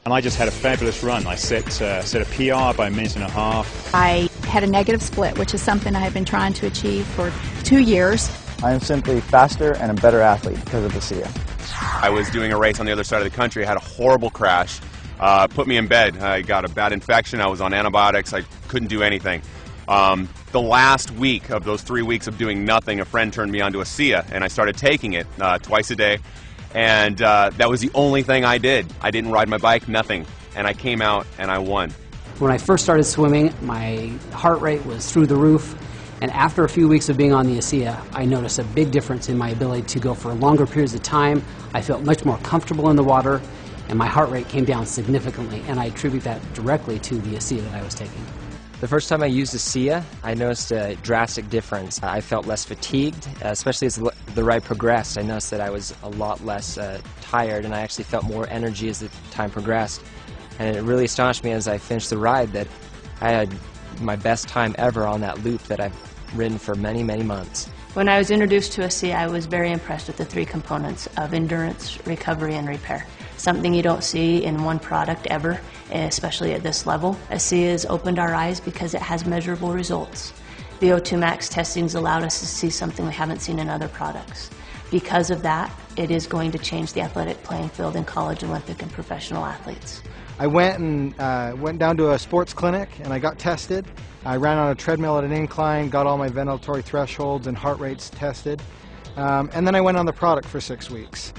and I just had a fabulous run. I set a PR by a minute and a half. I had a negative split, which is something I have been trying to achieve for 2 years. I am simply faster and a better athlete because of ASEA. I was doing a race on the other side of the country. I had a horrible crash. Put me in bed. I got a bad infection. I was on antibiotics. I couldn't do anything. The last week of those 3 weeks of doing nothing, a friend turned me on to ASEA, and I started taking it twice a day. And that was the only thing I did. I didn't ride my bike, nothing. And I came out and I won. When I first started swimming, my heart rate was through the roof. And after a few weeks of being on the ASEA, I noticed a big difference in my ability to go for longer periods of time. I felt much more comfortable in the water, and my heart rate came down significantly, and I attribute that directly to the ASEA that I was taking. The first time I used ASEA, I noticed a drastic difference. I felt less fatigued, especially as the ride progressed. I noticed that I was a lot less tired, and I actually felt more energy as the time progressed. And it really astonished me as I finished the ride that I had my best time ever on that loop that I've ridden for many, many months. When I was introduced to ASEA, I was very impressed with the 3 components of endurance, recovery, and repair. Something you don't see in one product ever, especially at this level. ASEA has opened our eyes because it has measurable results. The O2 Max testings allowed us to see something we haven't seen in other products. Because of that, it is going to change the athletic playing field in college, Olympic, and professional athletes. I went down to a sports clinic and I got tested. I ran on a treadmill at an incline, got all my ventilatory thresholds and heart rates tested, and then I went on the product for 6 weeks.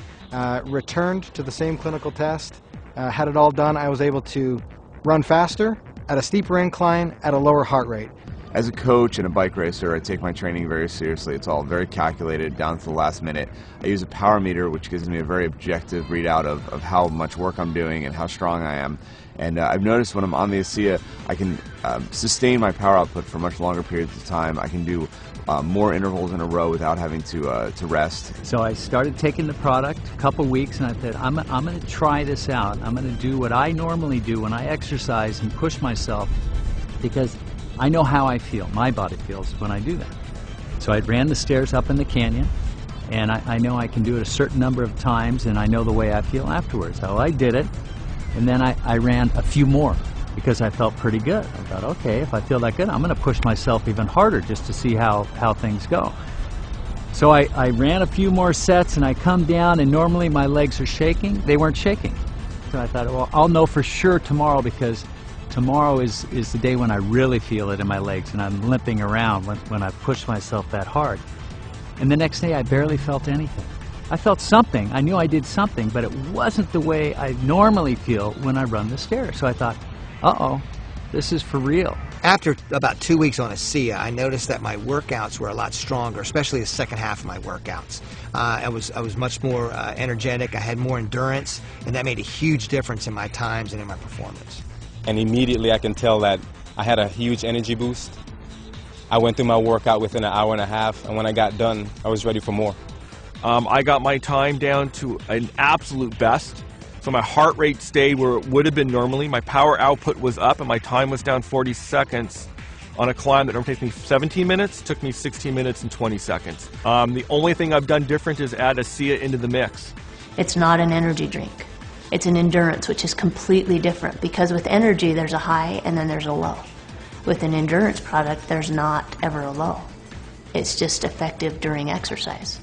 Returned to the same clinical test, had it all done. I was able to run faster, at a steeper incline, at a lower heart rate. As a coach and a bike racer, I take my training very seriously. It's all very calculated down to the last minute. I use a power meter, which gives me a very objective readout of how much work I'm doing and how strong I am. And I've noticed when I'm on the ASEA, I can sustain my power output for much longer periods of time. I can do more intervals in a row without having to rest. So I started taking the product a couple weeks, and I said, I'm going to try this out. I'm going to do what I normally do when I exercise and push myself, because I know how I feel, my body feels when I do that. So I ran the stairs up in the canyon, and I know I can do it a certain number of times, and I know the way I feel afterwards. So I did it, and then I ran a few more because I felt pretty good. I thought, okay, if I feel that good, I'm going to push myself even harder just to see how things go. So I ran a few more sets, and I come down, and normally my legs are shaking. They weren't shaking. So I thought, well, I'll know for sure tomorrow, because tomorrow is the day when I really feel it in my legs and I'm limping around when I push myself that hard. And the next day I barely felt anything. I felt something. I knew I did something, but it wasn't the way I normally feel when I run the stairs. So I thought, uh-oh, this is for real. After about 2 weeks on ASEA, I noticed that my workouts were a lot stronger, especially the second half of my workouts. I was much more energetic, I had more endurance, and that made a huge difference in my times and in my performance. And immediately I can tell that I had a huge energy boost. I went through my workout within an hour and a half, and when I got done, I was ready for more. I got my time down to an absolute best. So my heart rate stayed where it would have been normally. My power output was up, and my time was down 40 seconds on a climb that normally takes me 17 minutes, took me 16 minutes and 20 seconds. The only thing I've done different is add ASEA into the mix. It's not an energy drink. It's an endurance, which is completely different, because with energy there's a high and then there's a low. With an endurance product, there's not ever a low. It's just effective during exercise.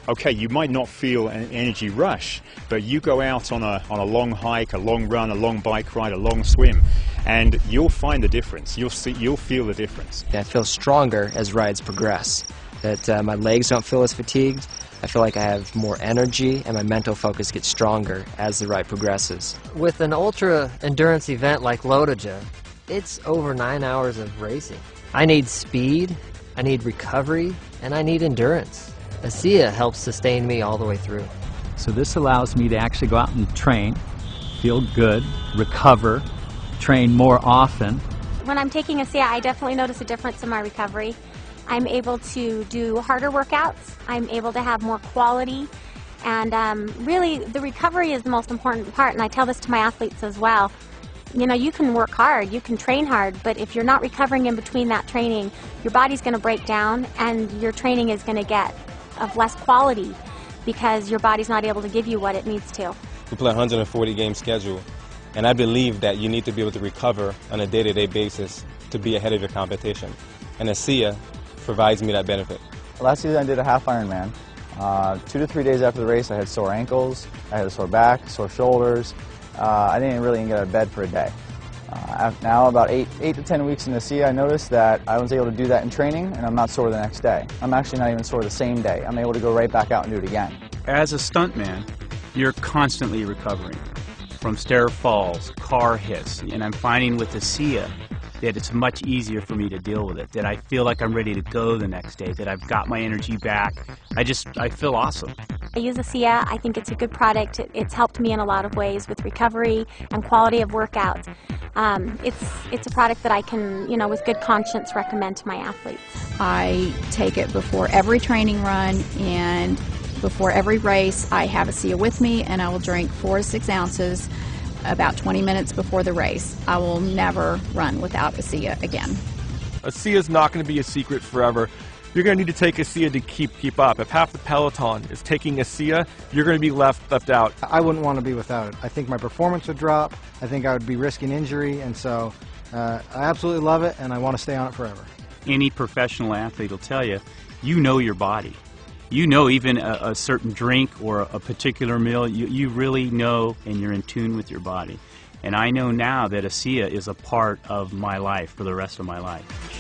Okay, you might not feel an energy rush, but you go out on a long hike, a long run, a long bike ride, a long swim, and you'll find the difference. You'll feel the difference. I feel stronger as rides progress. That my legs don't feel as fatigued. I feel like I have more energy, and my mental focus gets stronger as the ride progresses. With an ultra endurance event like Lotoja, it's over 9 hours of racing. I need speed, I need recovery, and I need endurance. ASEA helps sustain me all the way through. So this allows me to actually go out and train, feel good, recover, train more often. When I'm taking ASEA, I definitely notice a difference in my recovery. I'm able to do harder workouts, I'm able to have more quality, and really the recovery is the most important part, and I tell this to my athletes as well. You know, you can work hard, you can train hard, but if you're not recovering in between that training, your body's going to break down and your training is going to get of less quality because your body's not able to give you what it needs to. We play a 140 game schedule, And I believe that you need to be able to recover on a day-to-day basis to be ahead of your competition. And ASEA provides me that benefit. Last season I did a half Ironman. 2 to 3 days after the race I had sore ankles, I had a sore back, sore shoulders. I didn't really even get out of bed for a day. Now about 8 to 10 weeks in ASEA, I noticed that I was able to do that in training and I'm not sore the next day. I'm actually not even sore the same day. I'm able to go right back out and do it again. As a stuntman, you're constantly recovering from stair falls, car hits, and I'm finding with ASEA that it's much easier for me to deal with it, that I feel like I'm ready to go the next day, that I've got my energy back. I feel awesome. I use ASEA. I think it's a good product. It's helped me in a lot of ways with recovery and quality of workouts. It's a product that I can, with good conscience recommend to my athletes. I take it before every training run and before every race. I have ASEA with me, and I will drink 4 to 6 ounces about 20 minutes before the race. I will never run without ASEA again. ASEA is not going to be a secret forever. You're going to need to take ASEA to keep up. If half the peloton is taking ASEA, you're going to be left out. I wouldn't want to be without it. I think my performance would drop. I think I would be risking injury, and so I absolutely love it, and I want to stay on it forever. Any professional athlete will tell you, you know your body. You know even a certain drink or a particular meal, you really know and you're in tune with your body. And I know now that ASEA is a part of my life for the rest of my life.